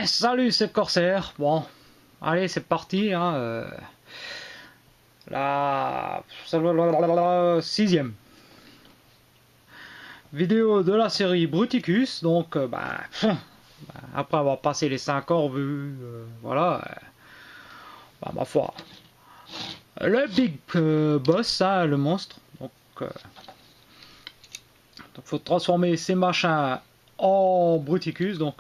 Ouais, salut, c'est Corsair. Bon, allez, c'est parti. Hein, la 6e vidéo de la série Bruticus. Donc, après avoir passé les 5 ans revus, voilà, ma foi, le Big Boss, hein, le monstre. Donc, faut transformer ces machins en Bruticus. Donc,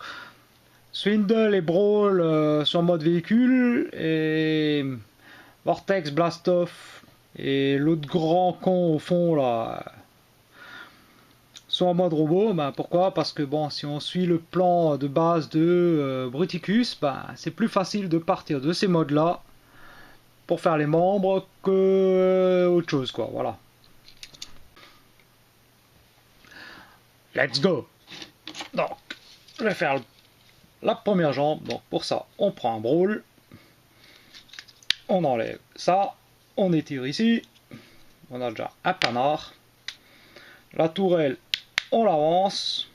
Swindle et Brawl sur mode véhicule et Vortex, Blastoff et l'autre grand con au fond là sont en mode robot. Pourquoi? Parce que bon, si on suit le plan de base de Bruticus, c'est plus facile de partir de ces modes là pour faire les membres que autre chose quoi. Voilà. Let's go. Donc, je vais faire la première jambe. Donc pour ça, on prend un Brawl. On enlève ça, on étire ici, on a déjà un panard. La tourelle, on l'avance.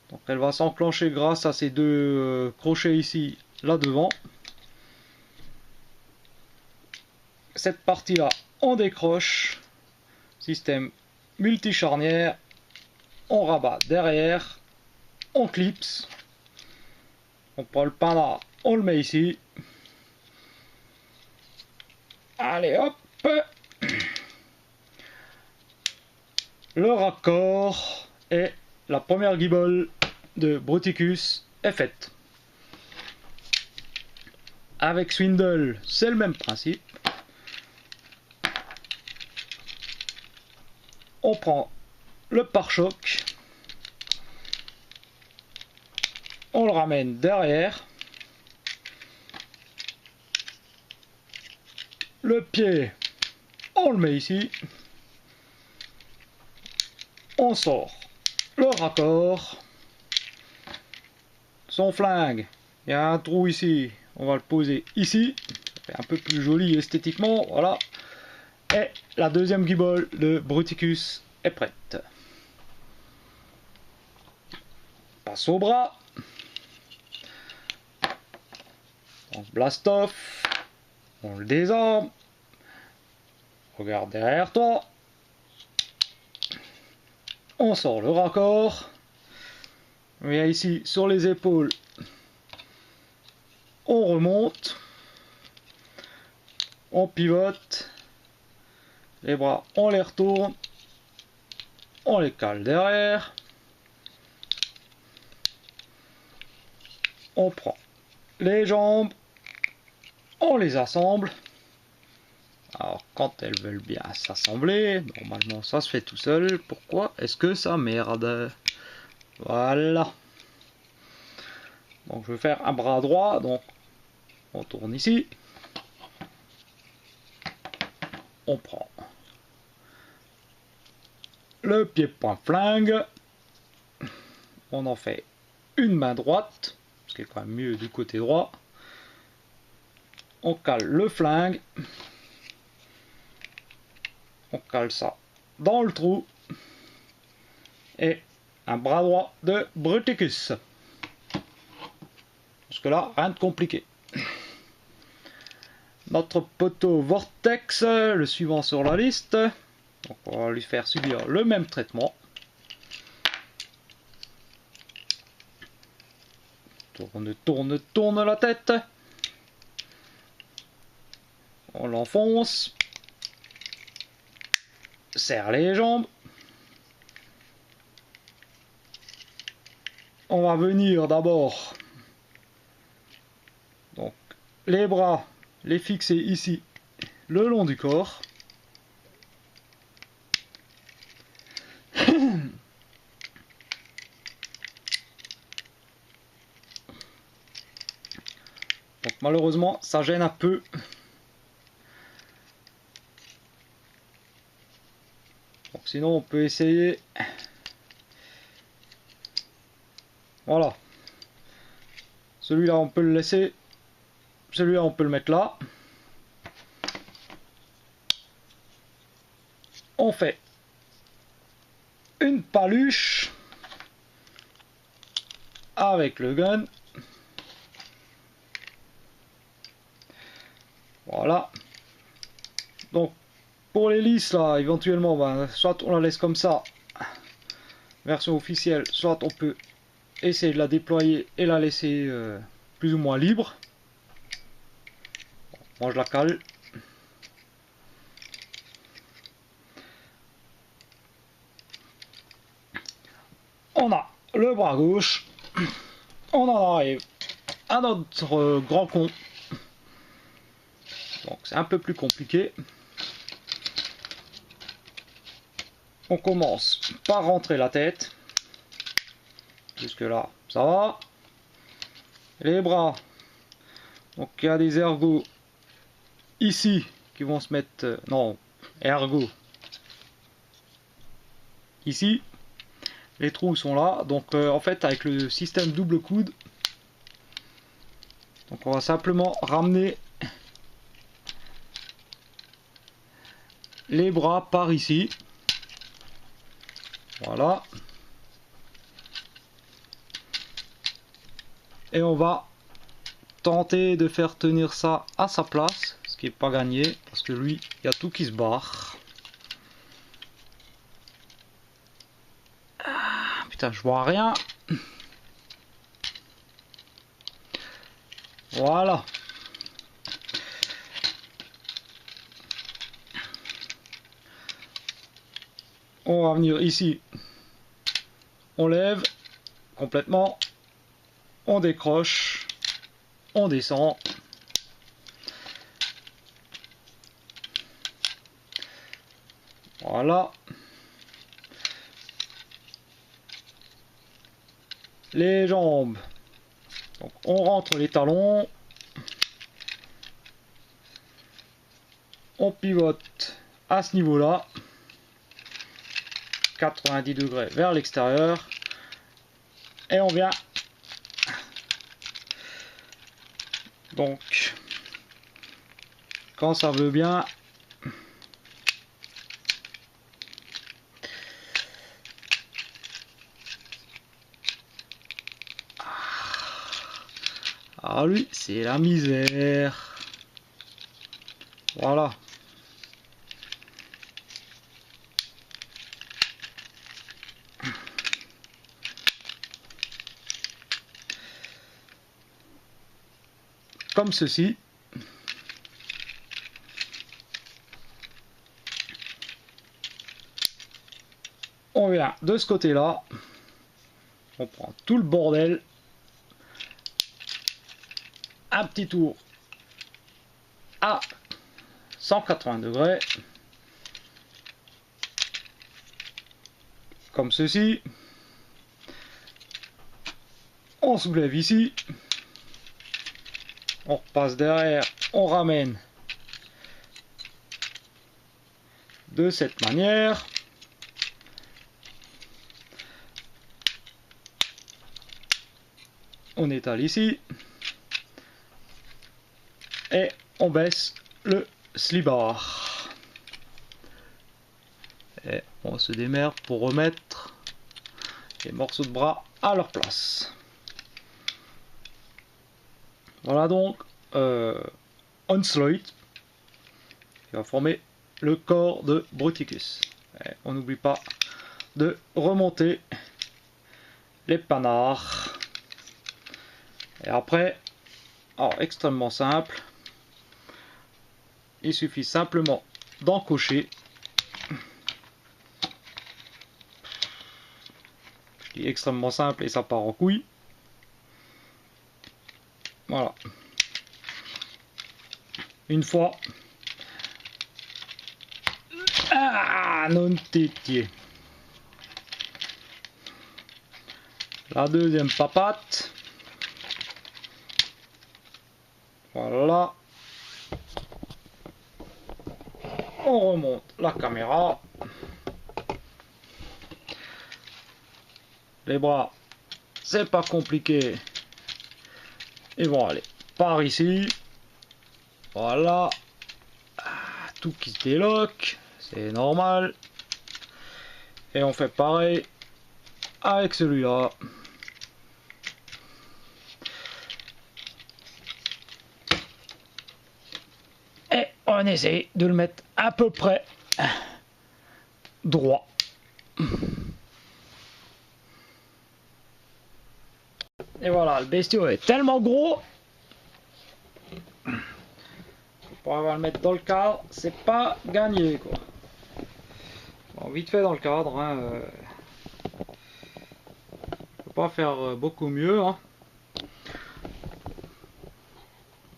Donc elle va s'enclencher grâce à ces deux crochets ici, là devant. Cette partie-là, on décroche. Système multi-charnière. On rabat derrière. On clipse. On prend le panard, on le met ici. Allez hop. Le raccord et la première guibole de Bruticus est faite. Avec Swindle, c'est le même principe. On prend le pare-choc. On le ramène derrière. Le pied, on le met ici. On sort le raccord. Son flingue, il y a un trou ici. On va le poser ici. Ça fait un peu plus joli esthétiquement. Voilà. Et la deuxième guibole de Bruticus est prête. Passe au bras. On se Blastoff. On le désarme. Regarde derrière toi. On sort le raccord. On vient ici sur les épaules. On remonte. On pivote. Les bras, on les retourne. On les cale derrière. On prend les jambes. On les assemble. Alors quand elles veulent bien s'assembler, normalement ça se fait tout seul. Pourquoi est-ce que ça merde? Voilà. Donc je vais faire un bras droit. Donc on tourne ici. On prend le pied-point flingue. On en fait une main droite, ce qui est quand même mieux du côté droit. On cale le flingue. On cale ça dans le trou. Et un bras droit de Bruticus. Parce que là, rien de compliqué. Notre poteau Vortex, le suivant sur la liste. Donc on va lui faire subir le même traitement. Tourne, tourne, tourne la tête. On l'enfonce. Serre les jambes. On va venir d'abord donc les bras les fixer ici le long du corps. Donc malheureusement ça gêne un peu. Donc, sinon on peut essayer. Voilà. Celui-là on peut le laisser. Celui-là on peut le mettre là. On fait une paluche avec le gun. Voilà. Donc pour l'hélice là, éventuellement, ben, soit on la laisse comme ça, version officielle, soit on peut essayer de la déployer et la laisser plus ou moins libre. Moi je la cale. On a le bras gauche. On en arrive à notre grand con. Donc c'est un peu plus compliqué. On commence par rentrer la tête. Jusque là, ça va. Les bras. Donc il y a des ergots ici qui vont se mettre... non, ergots. Ici. Les trous sont là. Donc en fait avec le système double coude. Donc on va simplement ramener les bras par ici. Voilà. Et on va tenter de faire tenir ça à sa place, ce qui n'est pas gagné parce que lui, il y a tout qui se barre. Ah, putain, je vois rien. Voilà. On va venir ici. On lève complètement. On décroche. On descend. Voilà. Les jambes. Donc on rentre les talons. On pivote à ce niveau-là. 90 degrés vers l'extérieur. Et on vient. Donc, quand ça veut bien, ah lui, c'est la misère. Voilà. Comme ceci. On vient de ce côté-là. On prend tout le bordel. Un petit tour à 180 degrés. Comme ceci. On soulève ici. On repasse derrière. On ramène de cette manière. On étale ici. Et on baisse le slibard. Et on se démerde pour remettre les morceaux de bras à leur place. Voilà donc Onslaught qui va former le corps de Bruticus. Et on n'oublie pas de remonter les panards. Et après, alors extrêmement simple, il suffit simplement d'encocher. Je dis extrêmement simple et ça part en couille. Voilà. Une fois. Ah, non tétier. La deuxième papate. Voilà. On remonte la caméra. Les bras, c'est pas compliqué. Ils vont aller par ici. Voilà. Tout qui se déloque. C'est normal. Et on fait pareil avec celui-là. On essaie de le mettre à peu près droit. Et voilà, le bestiau est tellement gros. Pour avoir le mettre dans le cadre, c'est pas gagné quoi. Bon, vite fait dans le cadre, hein, on peut pas faire beaucoup mieux. Hein.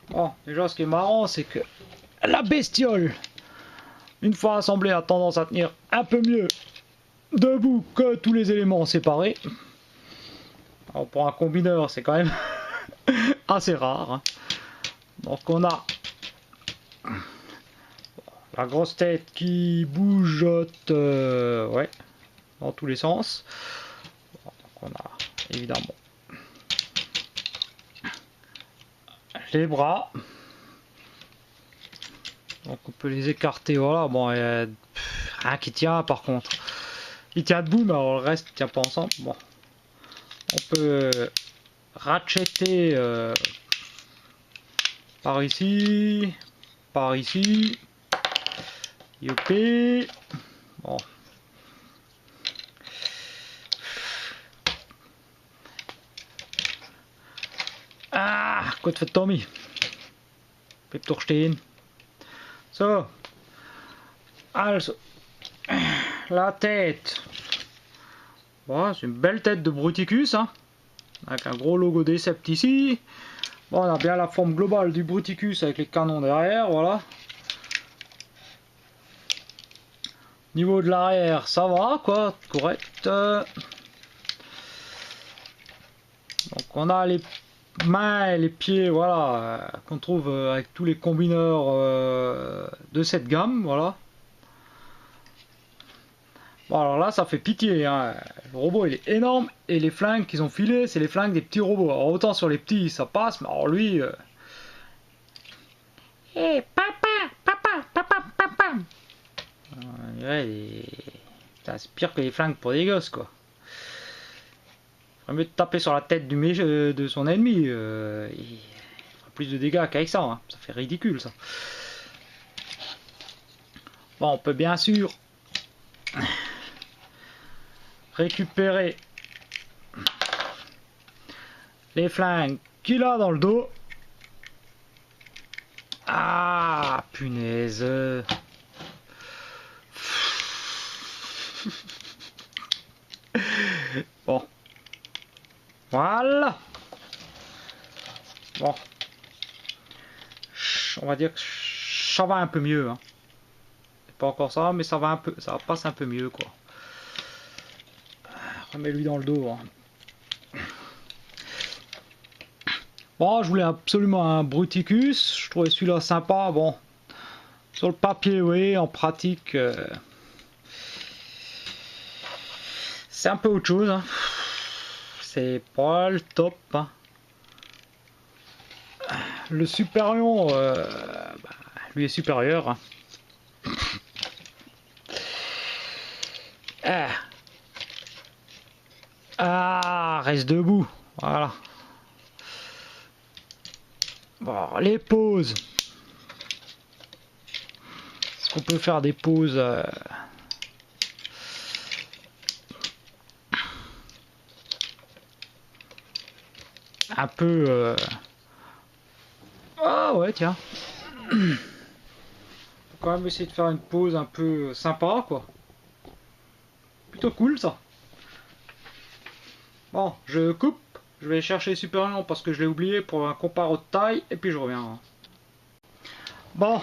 Bon, déjà ce qui est marrant, c'est que la bestiole, une fois assemblée, a tendance à tenir un peu mieux debout que tous les éléments séparés. Alors pour un combineur, c'est quand même assez rare. Hein. Donc on a la grosse tête qui bougeote ouais, dans tous les sens. Donc on a évidemment les bras. Donc on peut les écarter, voilà. Bon, il y a rien qui tient par contre. Il tient debout, mais alors le reste ne tient pas ensemble. Bon. On peut ratcheter par ici, par ici. Youpi. Bon. Ah, gut für Tommy. Bleib doch stehen. So. Also. La tête. Voilà, c'est une belle tête de Bruticus. Hein, avec un gros logo Decept ici. Bon, on a bien la forme globale du Bruticus avec les canons derrière. Voilà. Niveau de l'arrière, ça va quoi, correct. Donc on a les mains et les pieds, voilà, qu'on trouve avec tous les combineurs de cette gamme, voilà. Bon alors là ça fait pitié, hein. Le robot il est énorme et les flingues qu'ils ont filés c'est les flingues des petits robots. Alors autant sur les petits ça passe, mais alors lui... Hey, papa. Ouais, c'est pire que les flingues pour des gosses quoi. Mieux de taper sur la tête de son ennemi. Il fera plus de dégâts qu'avec ça. Hein. Ça fait ridicule ça. Bon, on peut bien sûr récupérer les flingues qu'il a dans le dos. Ah, punaise. Bon. Voilà. Bon. On va dire que ça va un peu mieux. Hein. C'est pas encore ça, mais ça va un peu, ça passe un peu mieux quoi. Remets-lui dans le dos. Hein. Bon, je voulais absolument un Bruticus. Je trouvais celui-là sympa. Bon, sur le papier, oui, en pratique, c'est un peu autre chose. Hein. C'est pas le top. Hein. Le Superion, lui est supérieur. Hein. Ah, reste debout. Voilà. Bon, les pauses. Est-ce qu'on peut faire des pauses un peu... Ah ouais, tiens. Faut quand même essayer de faire une pause un peu sympa, quoi. Plutôt cool, ça. Bon, je coupe. Je vais chercher Superion parce que je l'ai oublié pour un comparo de taille. Et puis je reviens. Bon,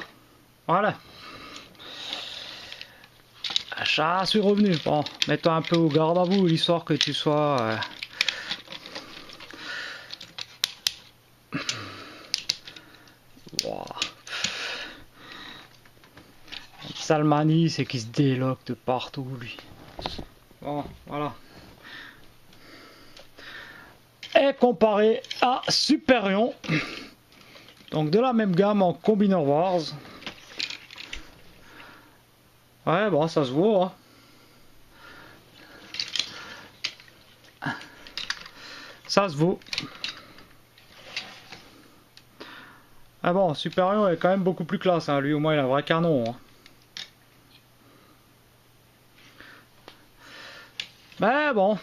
voilà. Je suis revenu. Bon, mets-toi un peu au garde à vous, l'histoire que tu sois... Wow. Salmani, c'est qu'il se déloque de partout, lui. Bon, voilà. Et comparé à Superion, donc de la même gamme en Combiner Wars. Ouais, bon, ça se voit. Hein. Ça se vaut. Ah bon, Superior est quand même beaucoup plus classe, hein. Lui au moins il a un vrai canon, hein. Mais bon,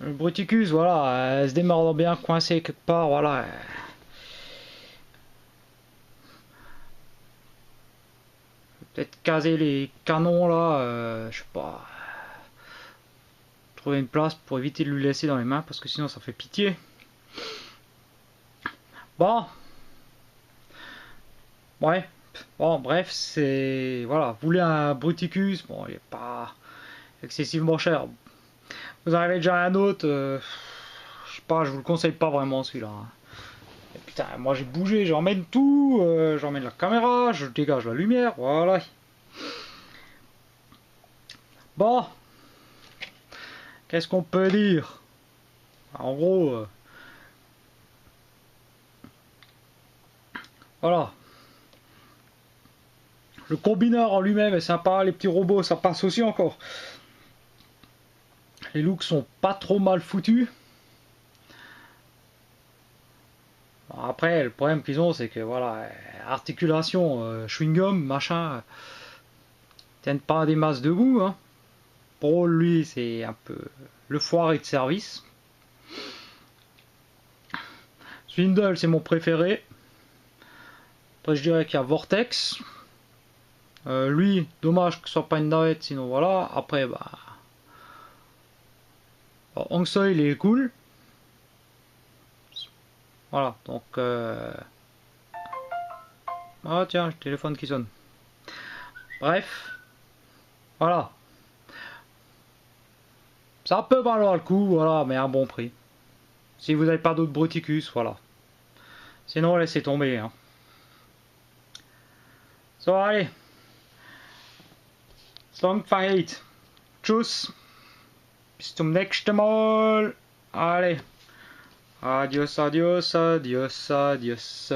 le Bruticus, voilà, elle se démarre bien coincée quelque part, voilà. Peut-être caser les canons là, je sais pas. Trouver une place pour éviter de lui laisser dans les mains parce que sinon ça fait pitié. Bon. Ouais. Bon, bref, c'est. Voilà, vous voulez un Bruticus, bon, il est pas excessivement cher. Vous en avez déjà un autre, je sais pas, je vous le conseille pas vraiment celui-là, hein. Et putain, moi j'ai bougé, j'emmène tout, j'emmène la caméra, je dégage la lumière, voilà. Bon, qu'est-ce qu'on peut dire? En gros, voilà. Le combineur en lui-même est sympa, les petits robots ça passe aussi encore. Les looks sont pas trop mal foutus. Bon, après, le problème qu'ils ont, c'est que voilà, articulation, chewing-gum, machin, tiennent pas des masses de goût, hein. Pour lui, c'est un peu le foiré de service. Swindle, c'est mon préféré. Après, je dirais qu'il y a Vortex. Lui, dommage que ce soit pas une navette, sinon voilà. Après, bah. Hongsoil, il est cool. Voilà, donc. Ah, tiens, le téléphone qui sonne. Bref. Voilà. Ça peut valoir le coup, voilà, mais à un bon prix. Si vous n'avez pas d'autres Bruticus, voilà. Sinon, laissez tomber, hein. So, allez. Songfight. Tschüss. Bis zum nächsten Mal. Allez. Adios, adios, adios, adios.